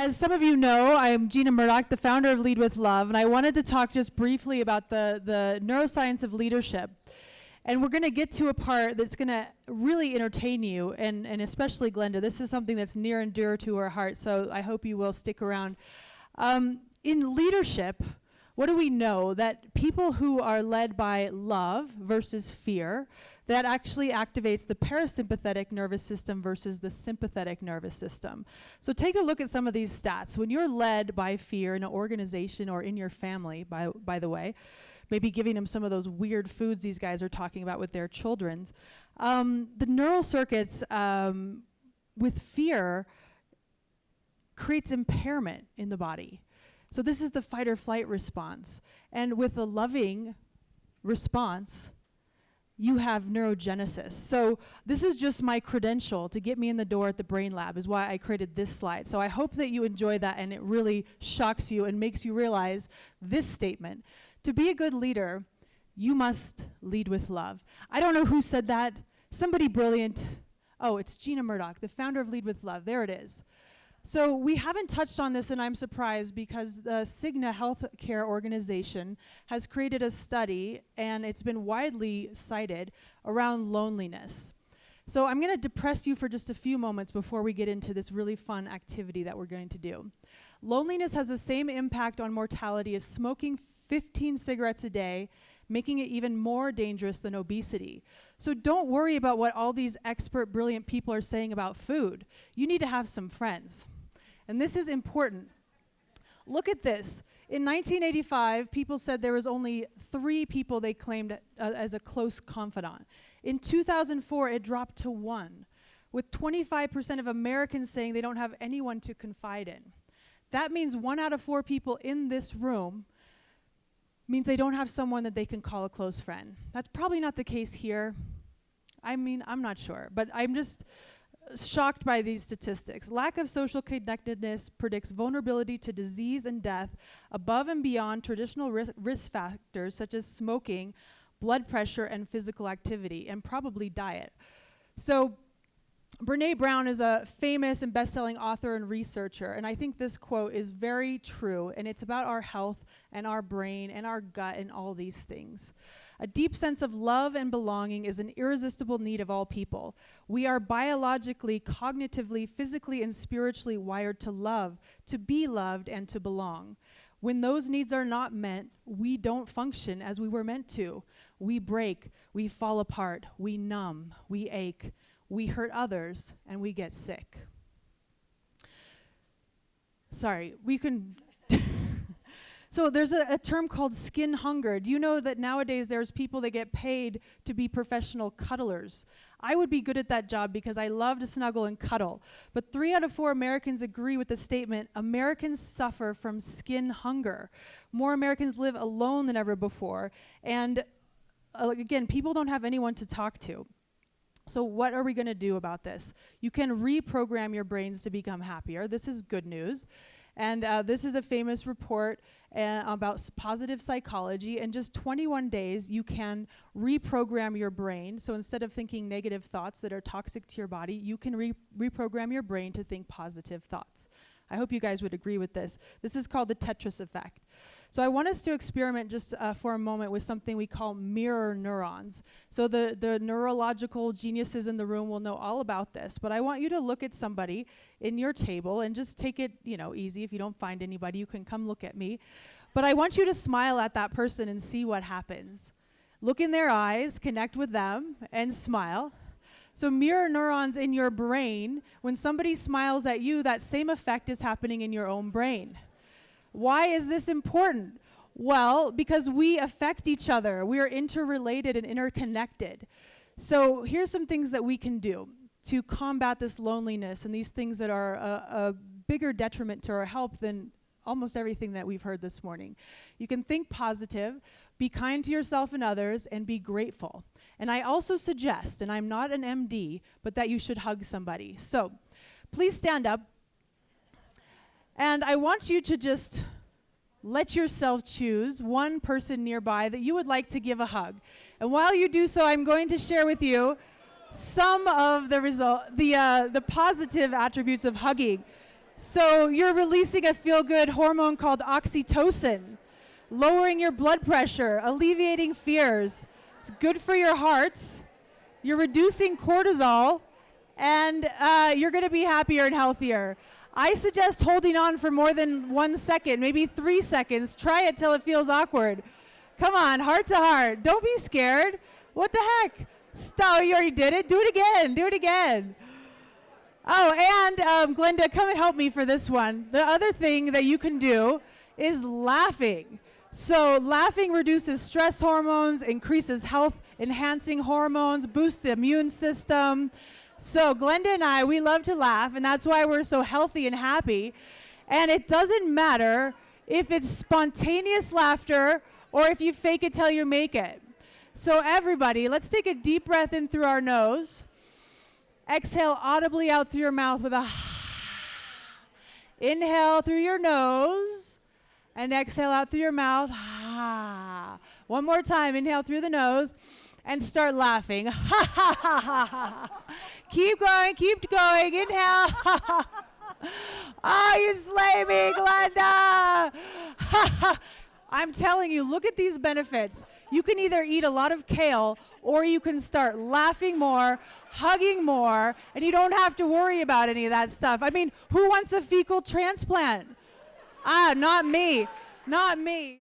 As some of you know, I am Gina Murdock, the founder of Lead with Love, and I wanted to talk just briefly about the neuroscience of leadership. And we're going to get to a part that's going to really entertain you, and especially Glenda. This is something that's near and dear to our heart, so I hope you will stick around. In leadership, what do we know? That people who are led by love versus fear, that actually activates the parasympathetic nervous system versus the sympathetic nervous system. So take a look at some of these stats. When you're led by fear in an organization or in your family, by the way, maybe giving them some of those weird foods these guys are talking about with their children's, the neural circuits with fear creates impairment in the body. So this is the fight or flight response. And with a loving response, you have neurogenesis. So this is just my credential to get me in the door at the Brain Lab, is why I created this slide. So I hope that you enjoy that and it really shocks you and makes you realize this statement. To be a good leader, you must lead with love. I don't know who said that. Somebody brilliant. Oh, it's Gina Murdock, the founder of Lead with Love. There it is. So we haven't touched on this, and I'm surprised because the Cigna Healthcare Organization has created a study, and it's been widely cited, around loneliness. So I'm going to depress you for just a few moments before we get into this really fun activity that we're going to do. Loneliness has the same impact on mortality as smoking 15 cigarettes a day, making it even more dangerous than obesity. So don't worry about what all these expert, brilliant people are saying about food. You need to have some friends. And this is important. Look at this. In 1985, people said there was only 3 people they claimed as a close confidant. In 2004, it dropped to 1, with 25% of Americans saying they don't have anyone to confide in. That means 1 out of 4 people in this room means they don't have someone that they can call a close friend. That's probably not the case here. I mean, I'm not sure, but I'm just shocked by these statistics. Lack of social connectedness predicts vulnerability to disease and death above and beyond traditional risk factors such as smoking, blood pressure, and physical activity, and probably diet. So Brené Brown is a famous and best-selling author and researcher, and I think this quote is very true, and it's about our health and our brain and our gut and all these things. A deep sense of love and belonging is an irresistible need of all people. We are biologically, cognitively, physically, and spiritually wired to love, to be loved, and to belong. When those needs are not met, we don't function as we were meant to. We break, we fall apart, we numb, we ache, we hurt others, and we get sick. Sorry, we can... So there's a term called skin hunger. Do you know that nowadays there's people that get paid to be professional cuddlers? I would be good at that job because I love to snuggle and cuddle. But 3 out of 4 Americans agree with the statement, Americans suffer from skin hunger. More Americans live alone than ever before. And again, people don't have anyone to talk to. So what are we going to do about this? You can reprogram your brains to become happier. This is good news. And this is a famous report about positive psychology. In just 21 days, you can reprogram your brain. So instead of thinking negative thoughts that are toxic to your body, you can reprogram your brain to think positive thoughts. I hope you guys would agree with this. This is called the Tetris effect. So I want us to experiment just for a moment with something we call mirror neurons. So the neurological geniuses in the room will know all about this, but I want you to look at somebody in your table and just take it, easy. If you don't find anybody, you can come look at me. But I want you to smile at that person and see what happens. Look in their eyes, connect with them, and smile. So mirror neurons in your brain, when somebody smiles at you, that same effect is happening in your own brain. Why is this important? Well, because we affect each other. We are interrelated and interconnected. So here's some things that we can do to combat this loneliness and these things that are a bigger detriment to our health than almost everything that we've heard this morning. You can think positive, be kind to yourself and others, and be grateful. And I also suggest, and I'm not an MD, but that you should hug somebody. So please stand up. And I want you to just let yourself choose one person nearby that you would like to give a hug. And while you do so, I'm going to share with you some of the positive attributes of hugging. So you're releasing a feel-good hormone called oxytocin, lowering your blood pressure, alleviating fears. It's good for your heart. You're reducing cortisol, and you're going to be happier and healthier. I suggest holding on for more than 1 second, maybe 3 seconds. Try it till it feels awkward. Come on, heart to heart. Don't be scared. What the heck? Stop, you already did it. Do it again. Do it again. Oh, and Glenda, come and help me for this one. The other thing that you can do is laughing. So laughing reduces stress hormones, increases health-enhancing hormones, boosts the immune system. So Glenda and I, we love to laugh, and that's why we're so healthy and happy. And it doesn't matter if it's spontaneous laughter or if you fake it till you make it. So everybody, let's take a deep breath in through our nose. Exhale audibly out through your mouth with a inhale through your nose and exhale out through your mouth. One more time, inhale through the nose and start laughing. Keep going, inhale. Oh, you slay me, Glenda. I'm telling you, look at these benefits. You can either eat a lot of kale or you can start laughing more, hugging more, and you don't have to worry about any of that stuff. I mean, who wants a fecal transplant? Not me. Not me.